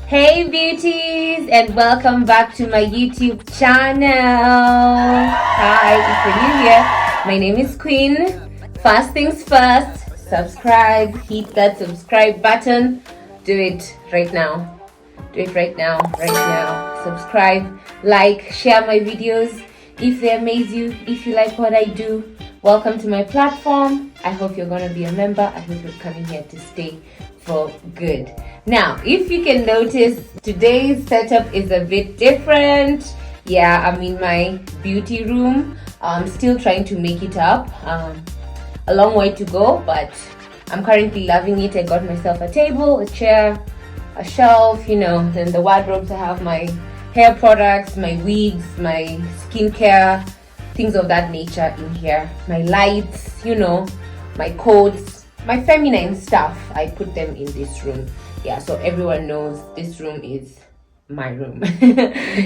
Hey beauties, and welcome back to my YouTube channel. Hi, if you're new here, my name is Queen. First things first, subscribe, hit that subscribe button. Do it right now. Do it right now, right now. Subscribe, like, share my videos if they amaze you, if you like what I do. Welcome to my platform. I hope you're gonna be a member. I hope you're coming here to stay for good. Now, if you can notice, today's setup is a bit different. Yeah, I'm in my beauty room. I'm still trying to make it up. A long way to go, but I'm currently loving it. I got myself a table, a chair, a shelf, then the wardrobes. I have my hair products, my wigs, my skincare, things of that nature in here. My lights, my coats, my feminine stuff. I put them in this room. Yeah, so everyone knows this room is my room.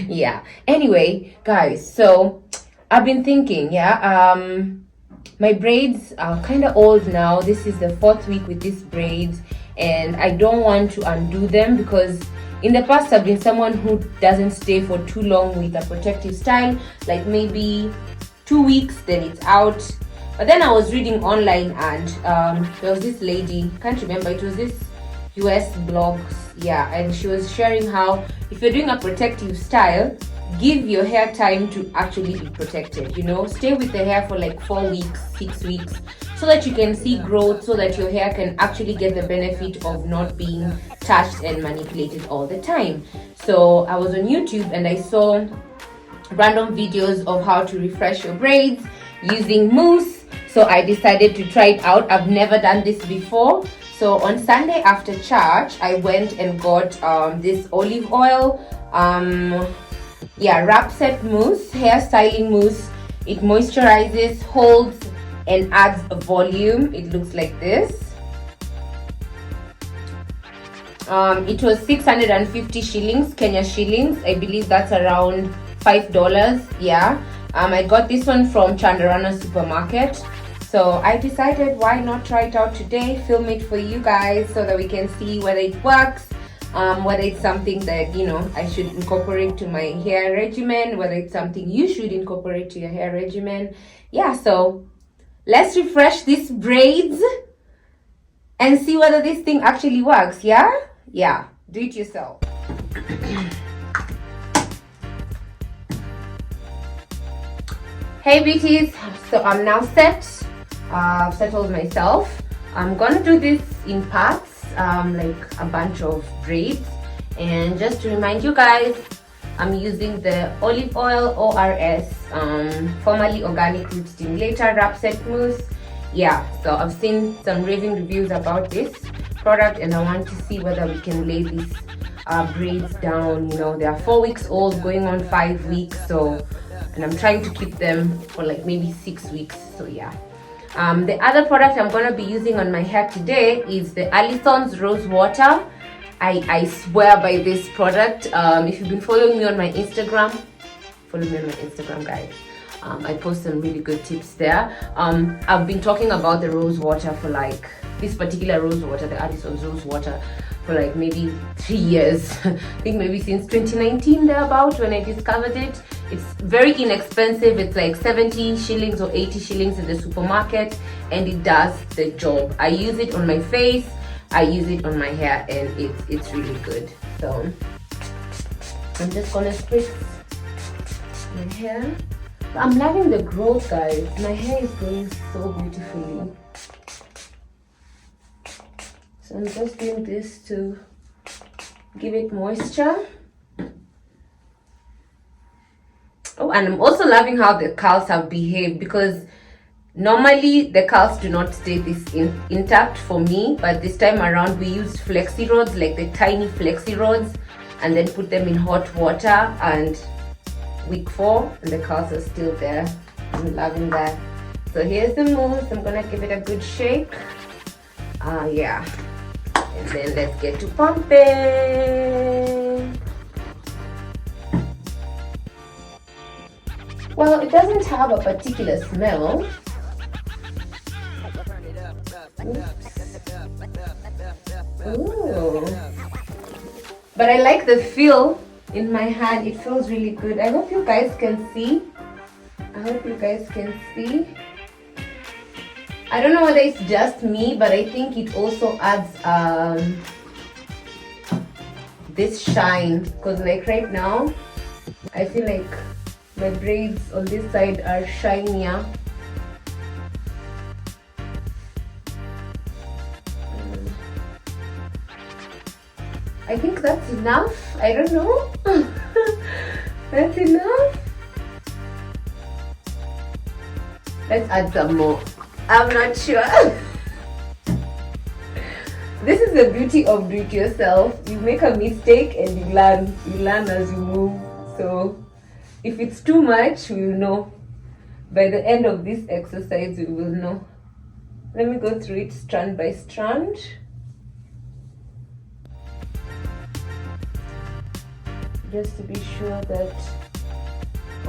Yeah. Anyway, guys, so I've been thinking, my braids are kind of old now. This is the 4th week with these braids, and I don't want to undo them because in the past I've been someone who doesn't stay for too long with a protective style, like maybe 2 weeks, then it's out. But then I was reading online, and there was this lady, can't remember, it was this US blogs, and she was sharing how if you're doing a protective style, give your hair time to actually be protected. Stay with the hair for like 4 weeks, 6 weeks, so that you can see growth, so that your hair can actually get the benefit of not being touched and manipulated all the time. So I was on YouTube and I saw random videos of how to refresh your braids using mousse. So I decided to try it out. I've never done this before. So on Sunday after church, I went and got this olive oil, wrap set mousse, hair styling mousse. It moisturizes, holds, and adds a volume. It looks like this. It was 650 shillings, Kenya shillings. I believe that's around $5. Yeah. I got this one from Chandarana supermarket. So I decided, why not try it out today, film it for you guys so that we can see whether it works, whether it's something that, I should incorporate to my hair regimen, whether it's something you should incorporate to your hair regimen. Yeah, so let's refresh these braids and see whether this thing actually works, yeah? Yeah, do it yourself. Hey beauties, so I'm now set. I've settled myself. I'm gonna do this in parts, like a bunch of braids. And just to remind you guys, I'm using the olive oil ORS, formerly organic root stimulator wrap set mousse. Yeah, so I've seen some raving reviews about this product, and I want to see whether we can lay these braids down. They are 4 weeks old, going on 5 weeks. And I'm trying to keep them for like maybe 6 weeks. So yeah. The other product I'm going to be using on my hair today is the Allison's Rose Water. I swear by this product. If you've been following me on my Instagram, follow me on my Instagram, guys. I post some really good tips there. I've been talking about the rose water for like, this particular rose water, the Allison's Rose Water, for like maybe 3 years. I think maybe since 2019 thereabout, when I discovered it. It's very inexpensive. It's like 70 shillings or 80 shillings in the supermarket, and it does the job. I use it on my face, I use it on my hair, and it's really good. So I'm just gonna spritz my hair. I'm loving the growth, guys. My hair is growing so beautifully. So I'm just doing this to give it moisture. Oh, and I'm also loving how the curls have behaved, because normally the curls do not stay this intact for me, but this time around we used flexi rods, like the tiny flexi rods, and then put them in hot water, and week 4 and the curls are still there. I'm loving that. So here's the mousse. I'm gonna give it a good shake. Yeah, and then let's get to pumping. Well, it doesn't have a particular smell. Ooh. But I like the feel in my hand. It feels really good. I hope you guys can see. I don't know whether it's just me, but I think it also adds this shine, because like right now I feel like my braids on this side are shinier. I think that's enough. I don't know. That's enough. Let's add some more. I'm not sure. This is the beauty of do it yourself. You make a mistake and you learn. You learn as you move. So if it's too much, we will know. By the end of this exercise, we will know. Let me go through it strand by strand. Just to be sure that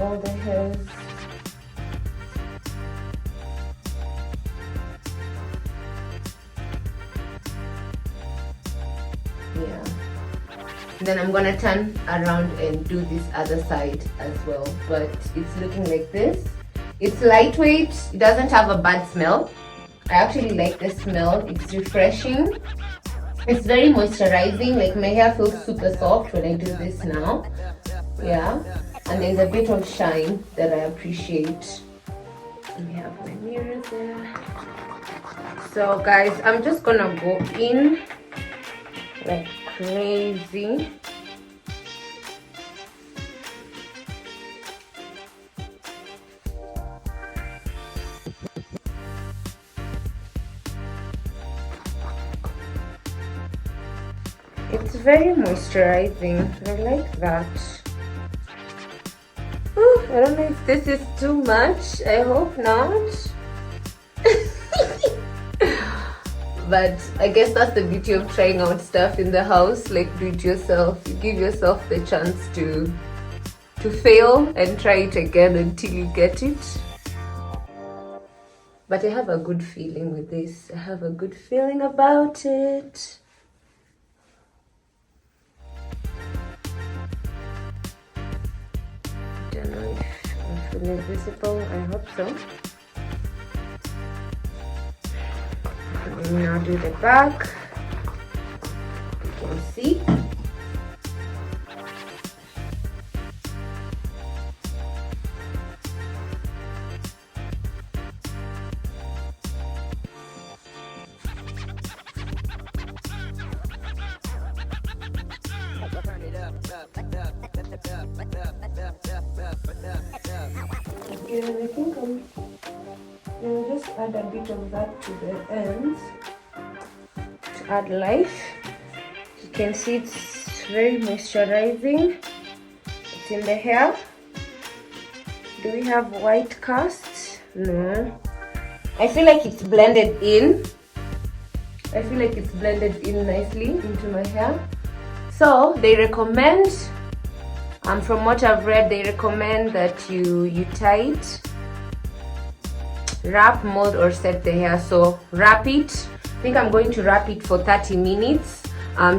all the hairs Then I'm gonna turn around and do this other side as well, but it's looking like this. It's lightweight, it doesn't have a bad smell. I actually like the smell, it's refreshing. It's very moisturizing, like my hair feels super soft when I do this now. Yeah, and there's a bit of shine that I appreciate. Let me have my mirror there. So guys, I'm just gonna go in like crazy. It's very moisturizing. I like that. Ooh, I don't know if this is too much. I hope not. But I guess that's the beauty of trying out stuff in the house, like do it yourself. You give yourself the chance to fail and try it again until you get it. But I have a good feeling with this. I have a good feeling about it. I don't know if I'm feeling visible. I hope so. Let me now do the back. You can see. Yeah, I think I'll just add a bit of that to the ends to add life. You can see it's very moisturizing. It's in the hair. Do we have white cast? No. I feel like it's blended in. I feel like it's blended in nicely into my hair. So they recommend, from what I've read, they recommend that you tie it, wrap, mold, or set the hair. So wrap it. I think I'm going to wrap it for 30 minutes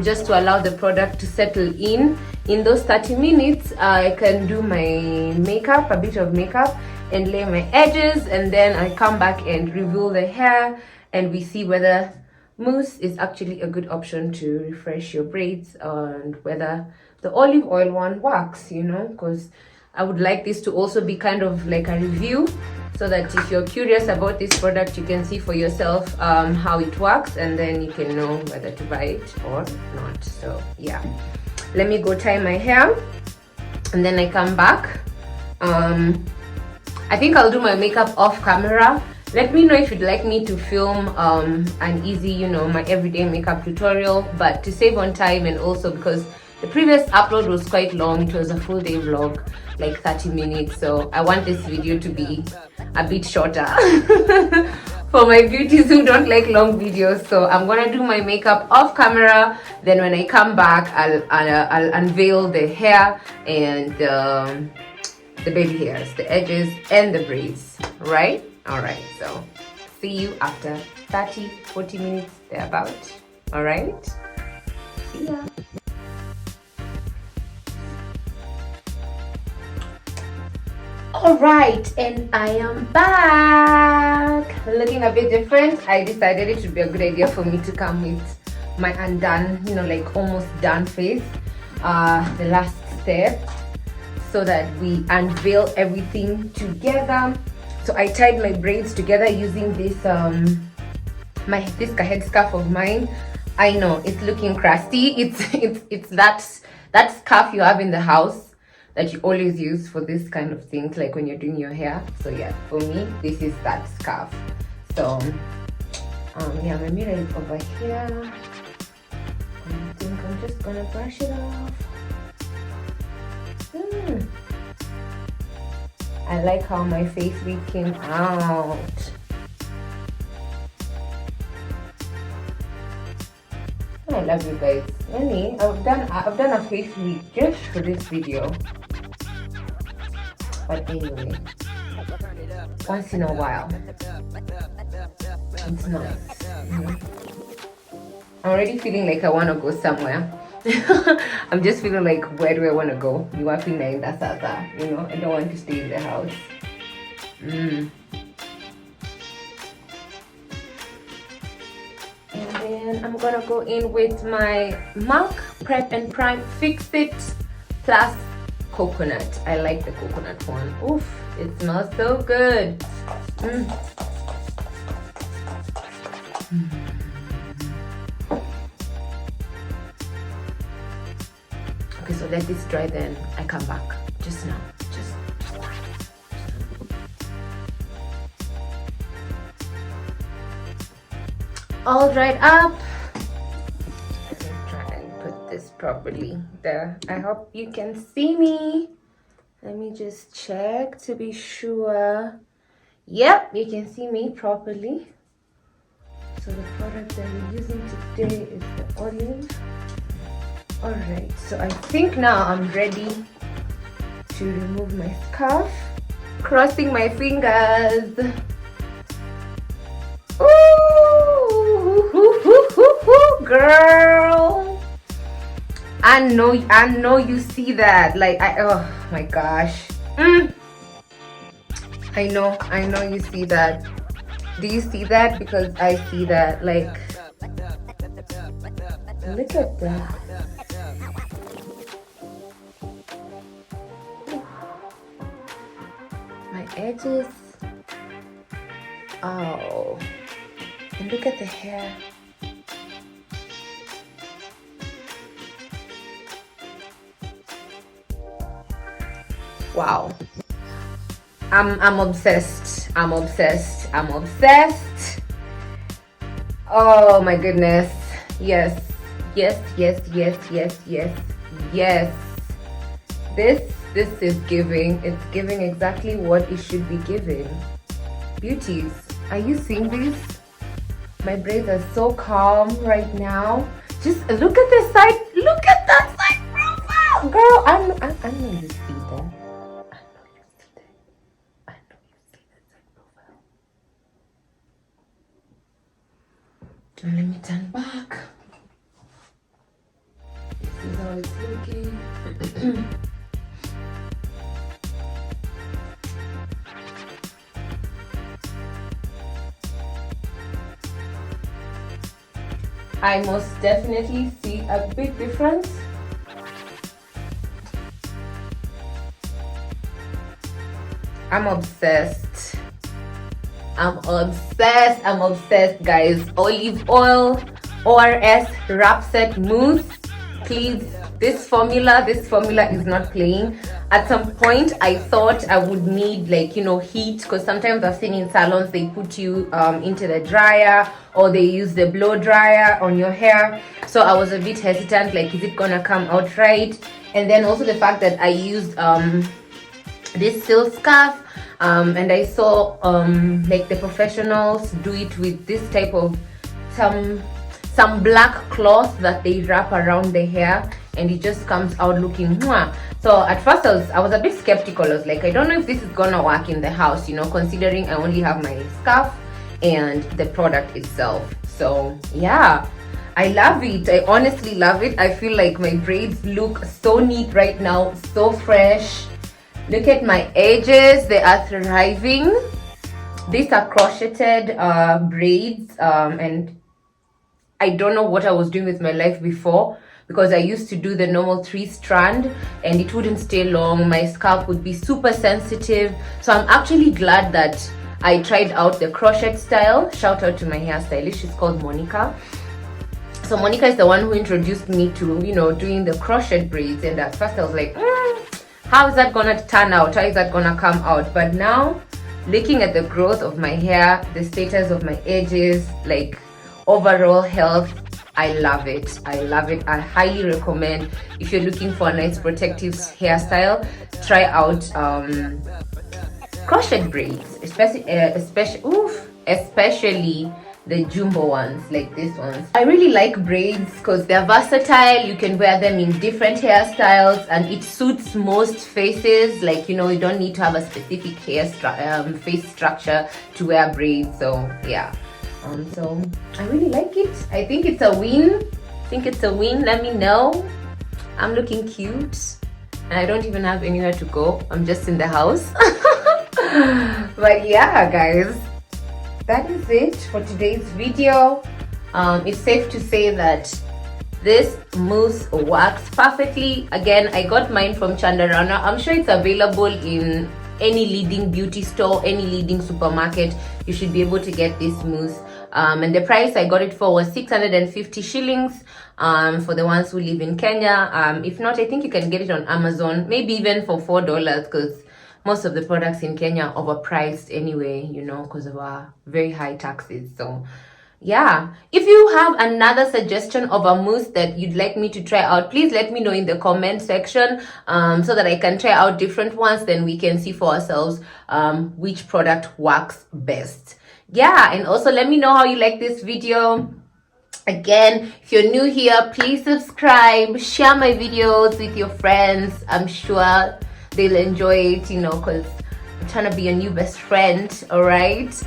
just to allow the product to settle in. In those 30 minutes, I can do my makeup, a bit of makeup, and lay my edges, and then I come back and reveal the hair, and we see whether mousse is actually a good option to refresh your braids, and whether the olive oil one works, you know, because I would like this to also be kind of like a review, so that if you're curious about this product, you can see for yourself how it works, and then you can know whether to buy it or not. So yeah, let me go tie my hair, and then I come back. I think I'll do my makeup off camera. Let me know if you'd like me to film an easy, you know, my everyday makeup tutorial, but to save on time, and also because the previous upload was quite long. It was a full day vlog, like 30 minutes. So I want this video to be a bit shorter for my beauties who don't like long videos. So I'm gonna do my makeup off camera. Then when I come back, I'll unveil the hair and the baby hairs, the edges and the braids, right? All right, so see you after 30-40 minutes thereabout. All right, see ya. All right, and I am back, looking a bit different. I decided it would be a good idea for me to come with my undone, you know, like almost done face, the last step, so that we unveil everything together. So I tied my braids together using this this headscarf of mine. I know it's looking crusty. It's that scarf you have in the house that you always use for this kind of things, like when you're doing your hair. So yeah, for me, this is that scarf. So yeah, my mirror is over here. I think I'm just gonna brush it off. I like how my face wig came out. I love you guys. Really, I've done a face wig just for this video. But anyway, once in a while, it's nice. I'm already feeling like I want to go somewhere. I'm just feeling like, where do I want to go? You are feeling that sasa, you know? I don't want to stay in the house. And then I'm gonna go in with my MAC Prep and Prime Fix It Plus Coconut. I like the coconut one. Oof, it smells so good. Okay, so let this dry, then I come back. Just now. Just all dried up. Let me try and put this properly there. I hope you can see me. Let me just check to be sure. Yep, you can see me properly. So the product that we're using today is the olive. Alright, so I think now I'm ready to remove my scarf. Crossing my fingers. Ooh, girl. I know you see that. Like, oh my gosh. I know you see that. Do you see that? Because I see that. Like, look at that. My edges. Oh, and look at the hair. Wow, I'm obsessed. I'm obsessed. Oh my goodness. Yes. This is giving. It's giving exactly what it should be giving. Beauties, are you seeing this? My braids are so calm right now. Just look at this side. Look at that side profile, girl. I know you see that. I know you see that side profile. So let me turn back. This is how it's looking. I most definitely see a big difference. I'm obsessed. I'm obsessed, guys. Olive oil, ORS Wrap Set Mousse. Please this formula is not playing. At some point I thought I would need, like, you know, heat, because sometimes I've seen in salons they put you into the dryer, or they use the blow dryer on your hair. So I was a bit hesitant, like, is it gonna come out right? And then also the fact that I used this silk scarf, and I saw like the professionals do it with this type of some black cloth that they wrap around the hair, and it just comes out looking mwah. So at first I was a bit skeptical. I was like, I don't know if this is gonna work in the house, you know, considering I only have my scarf and the product itself. So yeah, I love it. I honestly love it. I feel like my braids look so neat right now, so fresh. Look at my edges, they are thriving. These are crocheted braids, and I don't know what I was doing with my life before, because I used to do the normal 3-strand and it wouldn't stay long. My scalp would be super sensitive. So I'm actually glad that I tried out the crochet style. Shout out to my hairstylist, she's called Monica. So Monica is the one who introduced me to, you know, doing the crochet braids, and at first I was like, how is that gonna turn out? How is that gonna come out? But now, looking at the growth of my hair, the status of my edges, like overall health, I love it. I love it. I highly recommend, if you're looking for a nice protective hairstyle, try out crochet braids, especially the jumbo ones, like these ones. I really like braids because they're versatile. You can wear them in different hairstyles, and it suits most faces. Like, you know, you don't need to have a specific face structure to wear braids. So yeah, so I really like it. I think it's a win. Let me know. I'm looking cute, and I don't even have anywhere to go. I'm just in the house. But yeah, guys, that is it for today's video. It's safe to say that this mousse works perfectly. Again, I got mine from Chandarana. I'm sure it's available in any leading beauty store, any leading supermarket. You should be able to get this mousse. And the price I got it for was 650 shillings for the ones who live in Kenya. If not, I think you can get it on Amazon, maybe even for $4, because most of the products in Kenya are overpriced anyway, you know, because of our very high taxes. So yeah, if you have another suggestion of a mousse that you'd like me to try out, please let me know in the comment section, so that I can try out different ones. Then we can see for ourselves which product works best. Yeah, and also let me know how you like this video. Again, if you're new here, please subscribe, share my videos with your friends. I'm sure they'll enjoy it, you know, because I'm trying to be your new best friend. All right,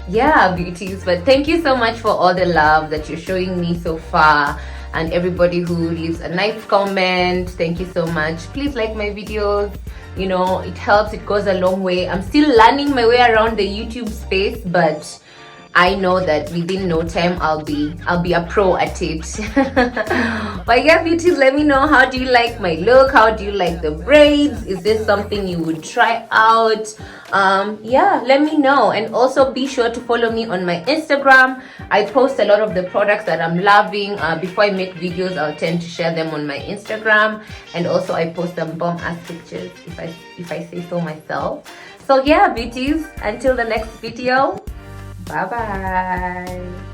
yeah, beauties. But thank you so much for all the love that you're showing me so far, and everybody who leaves a nice comment, thank you so much. Please like my videos, you know, it helps, it goes a long way. I'm still learning my way around the YouTube space, but I know that within no time I'll be a pro at it. But yeah, beauties, let me know, how do you like my look? How do you like the braids? Is this something you would try out? Yeah, let me know. And also be sure to follow me on my Instagram. I post a lot of the products that I'm loving. Before I make videos, I'll tend to share them on my Instagram, and also I post some bomb ass pictures, if I say so myself. So yeah, beauties, until the next video, bye bye.